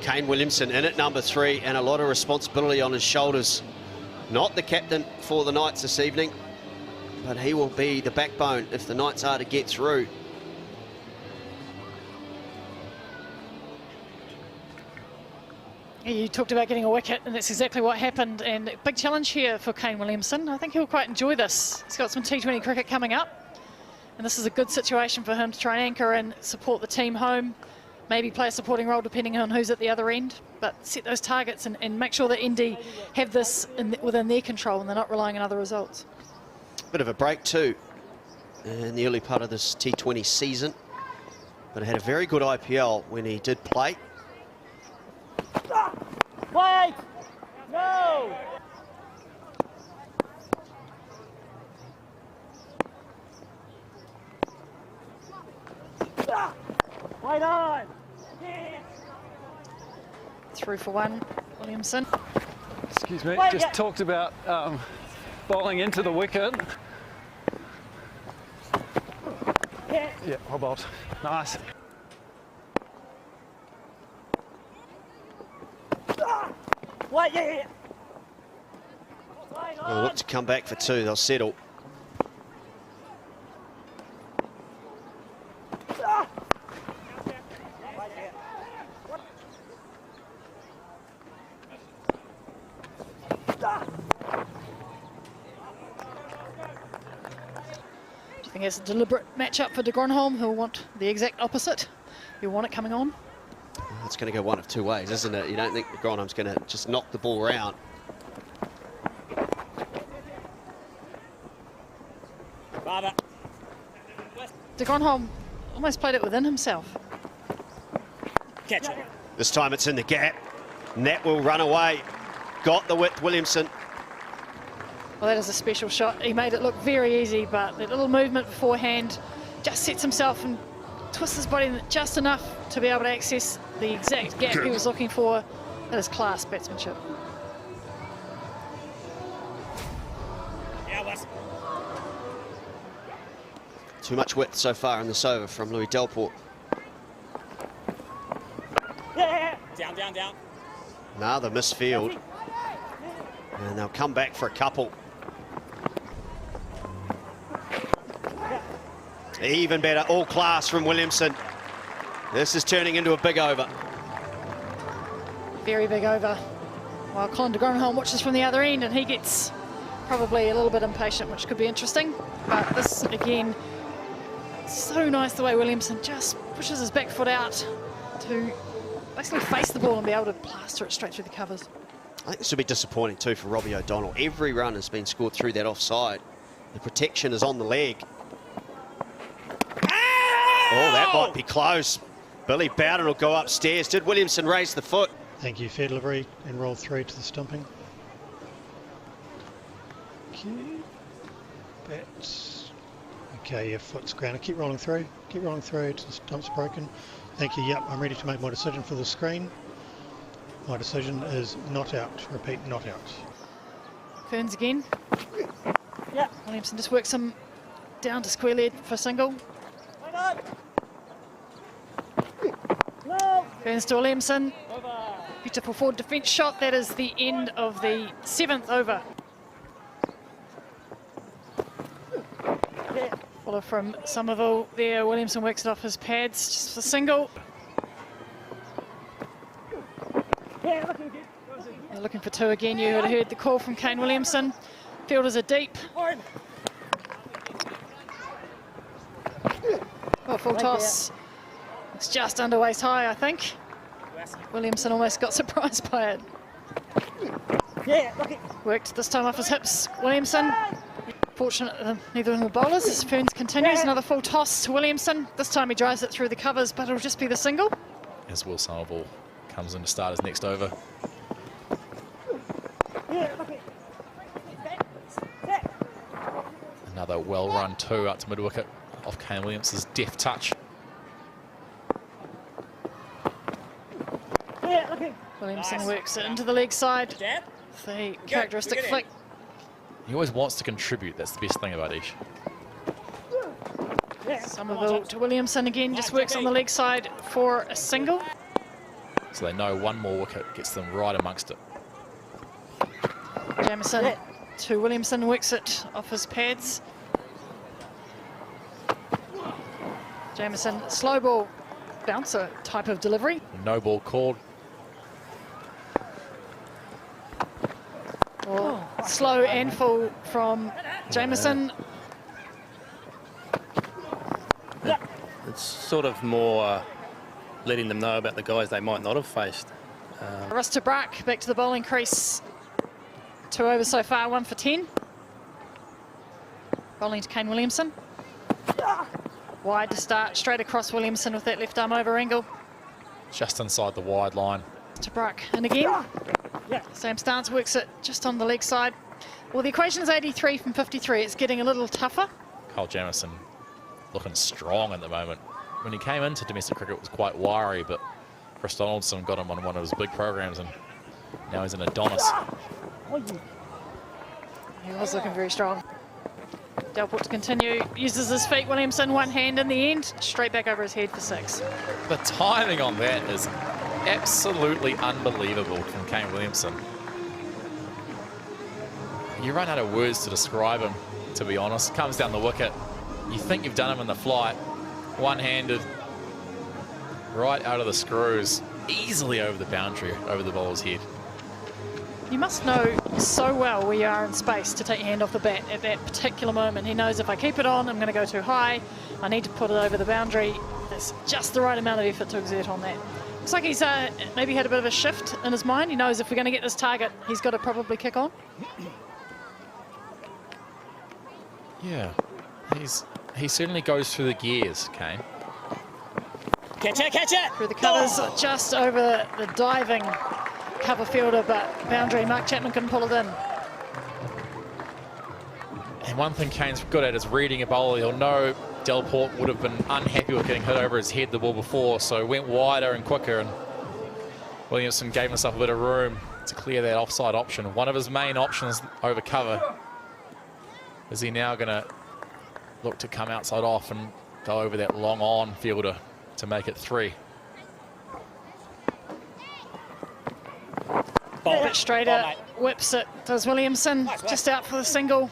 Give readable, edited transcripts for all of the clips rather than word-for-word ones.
Kane Williamson in at number 3 and a lot of responsibility on his shoulders. Not the captain for the Knights this evening, but he will be the backbone if the Knights are to get through. You talked about getting a wicket, and that's exactly what happened. And a big challenge here for Kane Williamson. I think he'll quite enjoy this. He's got some T20 cricket coming up, and this is a good situation for him to try and anchor and support the team home. Maybe play a supporting role depending on who's at the other end, but set those targets and make sure that Indy have this within their control and they're not relying on other results. Bit of a break too in the early part of this T20 season, but he had a very good IPL when he did play. Wait! No! Wait on! Through for one, Williamson. Excuse me, just talked about bowling into the wicket. Yeah, well bowled. Nice. Wait, yeah. They'll look to come back for 2, they'll settle. Do you think it's a deliberate matchup for de Grandhomme, who'll want the exact opposite? He'll want it coming on? It's going to go one of 2 ways, isn't it? You don't think de Grandhomme's going to just knock the ball around. De Grandhomme almost played it within himself. Catch it. This time it's in the gap. Net will run away. Got the width, Williamson. Well, that is a special shot. He made it look very easy, but that little movement beforehand just sets himself and twists his body just enough to be able to access the exact gap he was looking for. That is class batsmanship. Too much width so far in this over from Louis Delport. Yeah. Down. Another misfield. And they'll come back for a couple. Even better, all class from Williamson. This is turning into a big over. Very big over. While Colin de Grandhomme watches from the other end and he gets probably a little bit impatient, which could be interesting. But this, again, so nice the way Williamson just pushes his back foot out to basically face the ball and be able to plaster it straight through the covers. I think this will be disappointing too for Robbie O'Donnell. Every run has been scored through that offside. The protection is on the leg. Oh, that might be close. Billy Bowden will go upstairs. Did Williamson raise the foot? Thank you, fair delivery, and roll 3 to the stumping. Okay, bats. Okay, your foot's grounded. Keep rolling through till the stump's broken. Thank you, yep, I'm ready to make my decision for the screen. My decision is not out. Repeat, not out. Ferns again. Yeah. Williamson just works him down to square leg for a single. Wait on. No. Ferns to Williamson. Beautiful forward defence shot. That is the end of the 7th over. Yeah. Follow from Somerville there. Williamson works it off his pads. Just a single. Yeah, looking good. They're looking for 2 again. You would have heard the call from Kane Williamson. Fielders are deep. Oh, full toss. It's just under waist high, I think. Williamson almost got surprised by it. Yeah, looking. Worked this time off his hips. Williamson. Fortunate neither of them were bowlers. As Ferns continues, another full toss to Williamson. This time he drives it through the covers, but it'll just be the single. As Will Somerville comes in to start his next over. Another well-run 2 up to mid-wicket off Kane Williamson's deft touch. Williamson works it into the leg side. The characteristic flick. He always wants to contribute. That's the best thing about Ish. Somerville to Williamson again, just works on the leg side for a single. So they know one more wicket gets them right amongst it. Jamieson to Williamson, works it off his pads. Jamieson, slow ball bouncer type of delivery. No ball called. Well, slow and full from Jamieson. It's sort of more letting them know about the guys they might not have faced. Wrist to Brack, back to the bowling crease. 2 overs so far, 1 for 10. Bowling to Kane Williamson. Wide to start, straight across Williamson with that left arm over angle. Just inside the wide line. To Brack, and again. Sam Stance works it just on the leg side. Well, the equation is 83 from 53. It's getting a little tougher. Kyle Jamieson looking strong at the moment. When he came into domestic cricket, it was quite wiry, but Chris Donaldson got him on one of his big programs, and now he's an Adonis. He was looking very strong. Delport to continue, uses his feet. Williamson, one hand in the end, straight back over his head for 6. The timing on that is absolutely unbelievable from Kane Williamson. You run out of words to describe him, to be honest. Comes down the wicket. You think you've done him in the flight. One-handed, right out of the screws, easily over the boundary, over the bowler's head. You must know so well where you are in space to take your hand off the bat at that particular moment. He knows if I keep it on, I'm going to go too high. I need to put it over the boundary. There's just the right amount of effort to exert on that. Looks like he's maybe had a bit of a shift in his mind. He knows if we're going to get this target, he's got to probably kick on. Yeah, he certainly goes through the gears, Kane. Catch it, catch it! Through the covers, just over the diving cover fielder, but boundary. Mark Chapman couldn't pull it in. And one thing Kane's good at is reading a bowler. He'll know Delport would have been unhappy with getting hit over his head the ball before, so went wider and quicker, and Williamson gave himself a bit of room to clear that offside option. One of his main options over cover. Is he now going to look to come outside off and go over that long on fielder to make it 3? A bit straighter, whips it, does Williamson, just out for the single.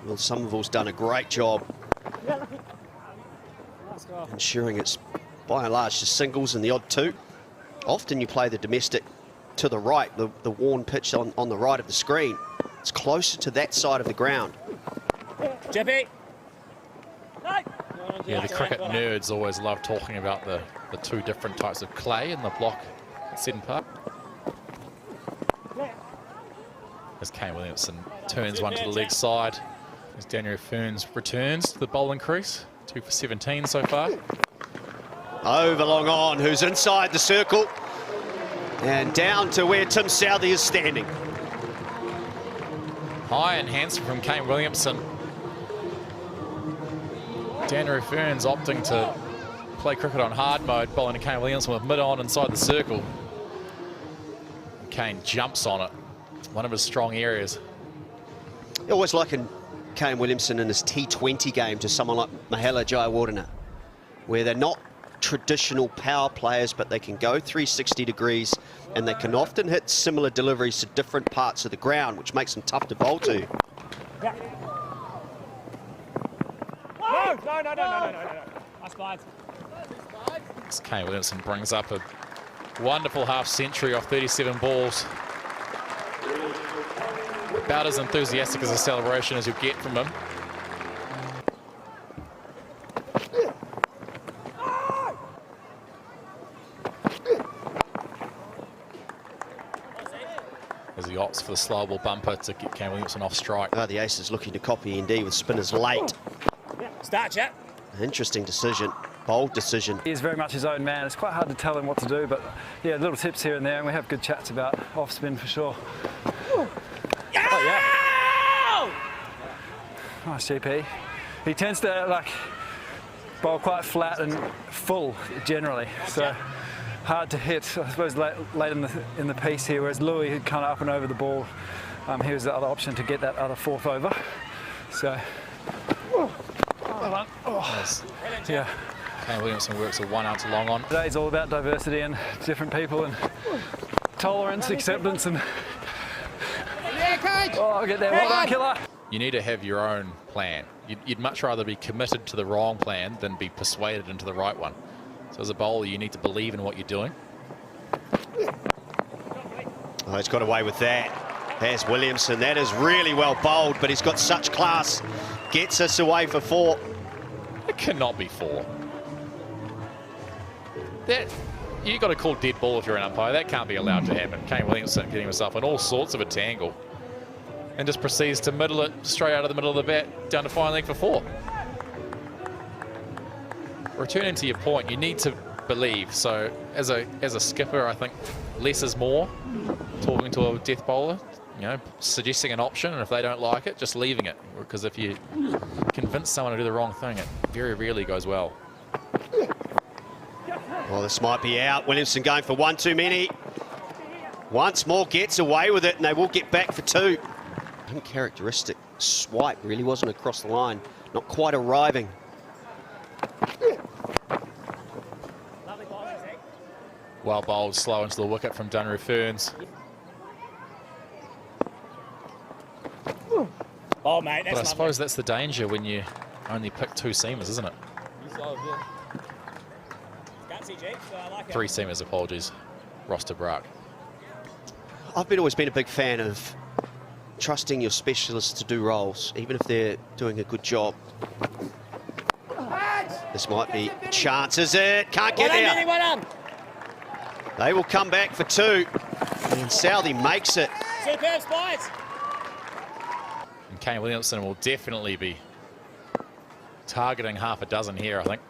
Well, Somerville's done a great job ensuring it's by and large just singles and the odd 2. Often you play the domestic to the right, the worn pitch on the right of the screen. It's closer to that side of the ground. Jippy! Yeah, the cricket nerds always love talking about the 2 different types of clay in the block at Seddon Park. As Kane Williamson turns one to the leg side, as Daniel Ferns returns to the bowling crease. 2 for 17 so far. Over long on, who's inside the circle. And down to where Tim Southey is standing. High and handsome from Kane Williamson. Daniel Ferns opting to play cricket on hard mode, bowling to Kane Williamson with mid-on inside the circle. Kane jumps on it. One of his strong areas. I always liken Kane Williamson in his T20 game to someone like Mahela Jayawardena, where they're not traditional power players, but they can go 360 degrees and they can often hit similar deliveries to different parts of the ground, which makes them tough to bowl to. No. That's fine. As Kane Williamson brings up a wonderful half century off 37 balls. About as enthusiastic as a celebration as you'll get from him. As he opts for the slow ball bumper to get Kane Williamson off strike. Oh, the Aces looking to copy ND with spinners late. Start, chap. Interesting decision, bold decision. He is very much his own man. It's quite hard to tell him what to do, but yeah, little tips here and there, and we have good chats about off spin for sure. Oh, yeah. Nice GP. He tends to bowl quite flat and full generally, so hard to hit. I suppose late in the piece here, whereas Louis had kind of up and over the ball. He was the other option to get that other 4th over. So, yeah. Kane Williamson works a 1 out to long on. Today's all about diversity and different people and tolerance, acceptance, and oh, I'll get there. Well done, killer. You need to have your own plan. You'd much rather be committed to the wrong plan than be persuaded into the right one. So as a bowler, you need to believe in what you're doing. Oh, he's got away with that. There's Williamson. That is really well bowled, but he's got such class. Gets us away for 4. It cannot be 4. That, you got to call dead ball if you're an umpire. That can't be allowed to happen. Kane Williamson getting himself in all sorts of a tangle and just proceeds to middle it straight out of the middle of the bat down to fine leg for 4. Returning to your point, you need to believe. So as a skipper, I think less is more. Talking to a death bowler, you know, suggesting an option, and if they don't like it, just leaving it. Because if you convince someone to do the wrong thing, it very rarely goes well. Well, this might be out. Williamson going for 1 too many. Once more gets away with it, and they will get back for 2. Uncharacteristic swipe, really wasn't across the line. Not quite arriving. Well bowled, slow into the wicket from Dunru Ferns. Oh, mate, that's But I lovely. suppose that's the danger when you only pick 2 seamers, isn't it? Gutsy, Jake, so I like it. 3 seamers, apologies. Roster Brack. I've always been a big fan of trusting your specialists to do roles, even if they're doing a good job. This might be a chance, is it? Can't get there. Well done. They will come back for 2. And Southey makes it. Superb spies. And Kane Williamson will definitely be targeting half a dozen here, I think.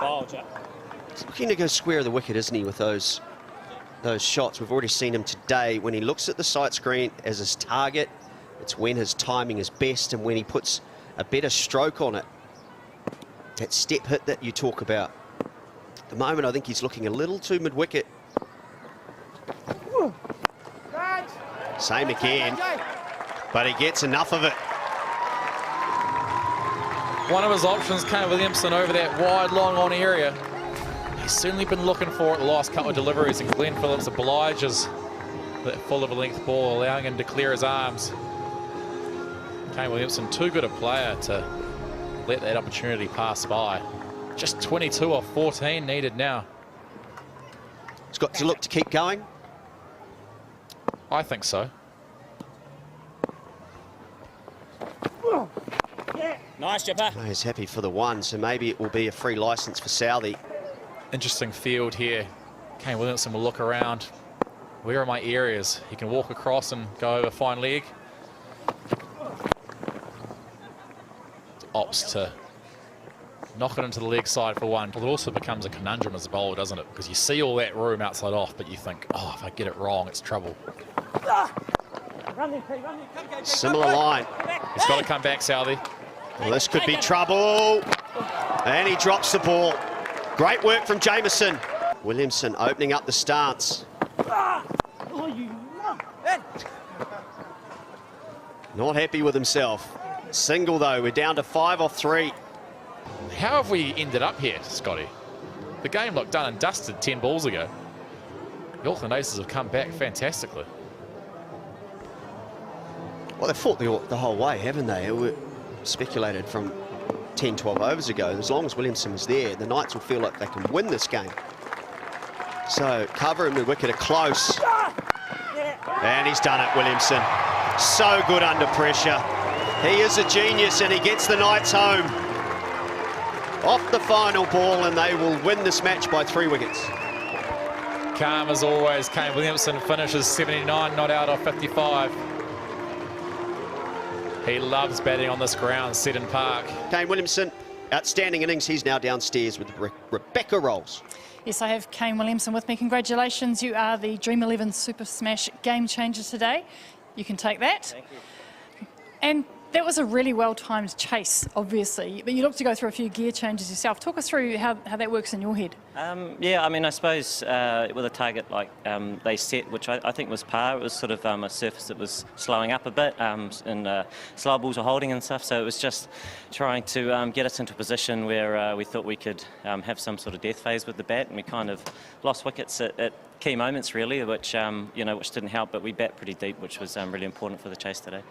Oh, Jack. He's looking to go square of the wicket, isn't he, with those shots. We've already seen him today. When he looks at the sight screen as his target, it's when his timing is best and when he puts a better stroke on it. That step hit that you talk about. At the moment, I think he's looking a little too mid-wicket. Same again, but he gets enough of it. One of his options, Kane Williamson, over that wide, long on area. He's certainly been looking for it the last couple of deliveries, and Glenn Phillips obliges that full of a length ball, allowing him to clear his arms. Kane Williamson, too good a player to let that opportunity pass by. Just 22 off 14 needed now. He's got to look to keep going. I think so. Nice, Chipper. Oh, he's happy for the 1, so maybe it will be a free licence for Southey. Interesting field here. Kane Williamson will look around. Where are my areas? He can walk across and go over fine leg. Opts to knock it into the leg side for 1. Well, it also becomes a conundrum as a bowler, doesn't it? Because you see all that room outside off, but you think, oh, if I get it wrong, it's trouble. Similar line. He's got to come back, Southey. Well, this could be trouble. And he drops the ball. Great work from Jameson. Williamson opening up the stance. Not happy with himself. Single, though. We're down to 5 off 3. How have we ended up here, Scotty? The game looked done and dusted 10 balls ago. The Auckland Aces have come back fantastically. Well, they've fought the whole way, haven't they? It was speculated from 10, 12 overs ago. As long as Williamson was there, the Knights will feel like they can win this game. So, cover him with wicket are close. And he's done it, Williamson. So good under pressure. He is a genius, and he gets the Knights home. Off the final ball, and they will win this match by 3 wickets. Calm as always. Kane Williamson finishes 79, not out of 55. He loves batting on this ground, Seddon Park. Kane Williamson, outstanding innings. He's now downstairs with Rebecca Rolls. Yes, I have Kane Williamson with me. Congratulations, you are the Dream 11 Super Smash game changer today. You can take that. Thank you. And That was a really well-timed chase, obviously, but you look to go through a few gear changes yourself. Talk us through how that works in your head. Yeah, I mean, I suppose with a target like they set, which I think was par, it was sort of a surface that was slowing up a bit, and slow balls were holding and stuff, so it was just trying to get us into a position where we thought we could have some sort of death phase with the bat, and we kind of lost wickets at key moments, really, which, which didn't help, but we bat pretty deep, which was really important for the chase today.